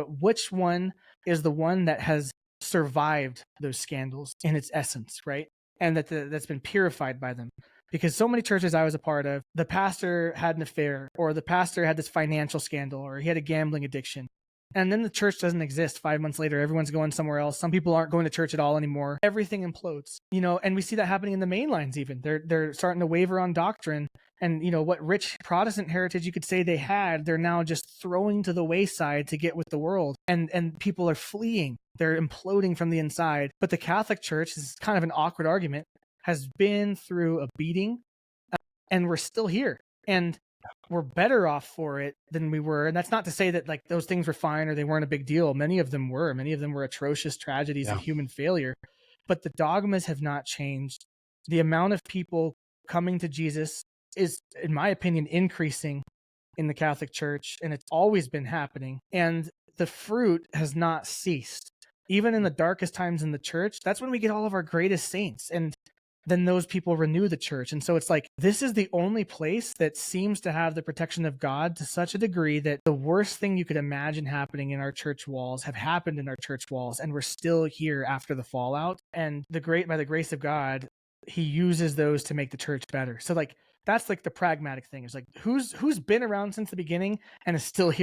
But which one is the one that has survived those scandals in its essence, right? And that's been purified by them. Because so many churches I was a part of, the pastor had an affair, or the pastor had this financial scandal, or he had a gambling addiction. And then the church doesn't exist 5 months later. Everyone's going somewhere else. Some people aren't going to church at all anymore. Everything implodes, and we see that happening in the main lines even. They're starting to waver on doctrine. And, what rich Protestant heritage you could say they had, they're now just throwing to the wayside to get with the world. And people are fleeing. They're imploding from the inside. But the Catholic Church, is kind of an awkward argument, has been through a beating, and we're still here. And we're better off for it than we were. And that's not to say that like those things were fine or they weren't a big deal. Many of them were atrocious tragedies of human failure, but the dogmas have not changed. The amount of people coming to Jesus is, in my opinion, increasing in the Catholic Church, and it's always been happening. And the fruit has not ceased. Even in the darkest times in the church, that's when we get all of our greatest saints. And then those people renew the church. And so it's like, this is the only place that seems to have the protection of God to such a degree that the worst thing you could imagine happening in our church walls have happened in our church walls. And we're still here after the fallout. And by the grace of God, he uses those to make the church better. So like, that's like the pragmatic thing. It's like, who's been around since the beginning and is still here